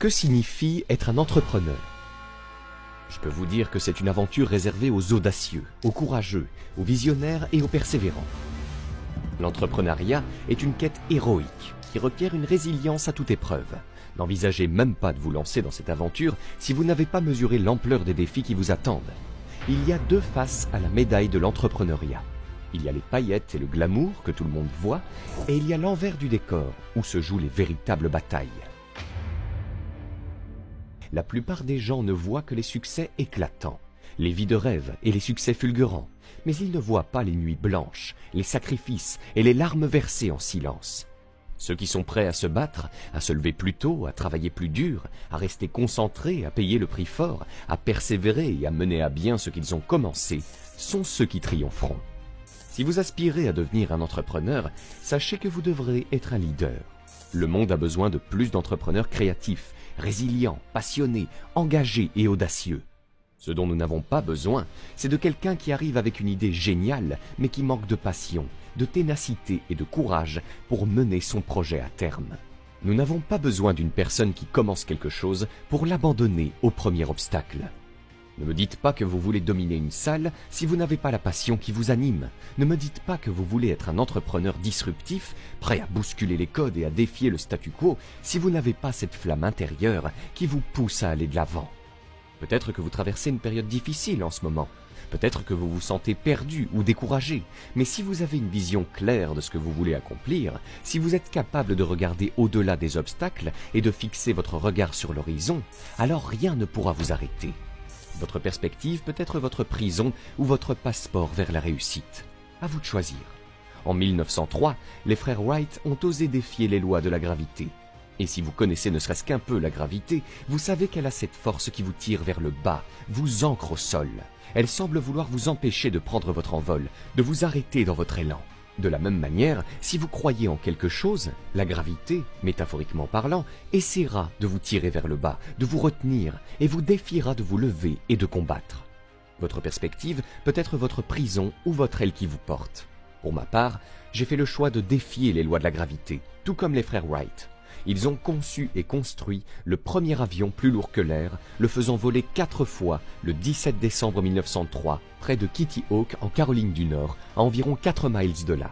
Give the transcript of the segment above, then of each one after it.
Que signifie être un entrepreneur? Je peux vous dire que c'est une aventure réservée aux audacieux, aux courageux, aux visionnaires et aux persévérants. L'entrepreneuriat est une quête héroïque qui requiert une résilience à toute épreuve. N'envisagez même pas de vous lancer dans cette aventure si vous n'avez pas mesuré l'ampleur des défis qui vous attendent. Il y a deux faces à la médaille de l'entrepreneuriat. Il y a les paillettes et le glamour que tout le monde voit, et il y a l'envers du décor où se jouent les véritables batailles. La plupart des gens ne voient que les succès éclatants, les vies de rêve et les succès fulgurants, mais ils ne voient pas les nuits blanches, les sacrifices et les larmes versées en silence. Ceux qui sont prêts à se battre, à se lever plus tôt, à travailler plus dur, à rester concentrés, à payer le prix fort, à persévérer et à mener à bien ce qu'ils ont commencé, sont ceux qui triompheront. Si vous aspirez à devenir un entrepreneur, sachez que vous devrez être un leader. Le monde a besoin de plus d'entrepreneurs créatifs, résilients, passionnés, engagés et audacieux. Ce dont nous n'avons pas besoin, c'est de quelqu'un qui arrive avec une idée géniale, mais qui manque de passion, de ténacité et de courage pour mener son projet à terme. Nous n'avons pas besoin d'une personne qui commence quelque chose pour l'abandonner au premier obstacle. Ne me dites pas que vous voulez dominer une salle si vous n'avez pas la passion qui vous anime. Ne me dites pas que vous voulez être un entrepreneur disruptif, prêt à bousculer les codes et à défier le statu quo si vous n'avez pas cette flamme intérieure qui vous pousse à aller de l'avant. Peut-être que vous traversez une période difficile en ce moment. Peut-être que vous vous sentez perdu ou découragé. Mais si vous avez une vision claire de ce que vous voulez accomplir, si vous êtes capable de regarder au-delà des obstacles et de fixer votre regard sur l'horizon, alors rien ne pourra vous arrêter. Votre perspective peut être votre prison ou votre passeport vers la réussite. À vous de choisir. En 1903, les frères Wright ont osé défier les lois de la gravité. Et si vous connaissez ne serait-ce qu'un peu la gravité, vous savez qu'elle a cette force qui vous tire vers le bas, vous ancre au sol. Elle semble vouloir vous empêcher de prendre votre envol, de vous arrêter dans votre élan. De la même manière, si vous croyez en quelque chose, la gravité, métaphoriquement parlant, essaiera de vous tirer vers le bas, de vous retenir et vous défiera de vous lever et de combattre. Votre perspective peut être votre prison ou votre aile qui vous porte. Pour ma part, j'ai fait le choix de défier les lois de la gravité, tout comme les frères Wright. Ils ont conçu et construit le premier avion plus lourd que l'air, le faisant voler 4 fois le 17 décembre 1903, près de Kitty Hawk en Caroline du Nord, à environ 4 miles de là.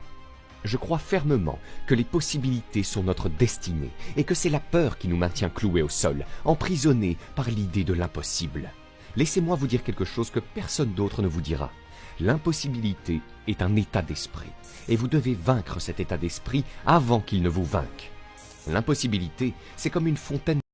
Je crois fermement que les possibilités sont notre destinée et que c'est la peur qui nous maintient cloués au sol, emprisonnés par l'idée de l'impossible. Laissez-moi vous dire quelque chose que personne d'autre ne vous dira. L'impossibilité est un état d'esprit et vous devez vaincre cet état d'esprit avant qu'il ne vous vainque. L'impossibilité, c'est comme une fontaine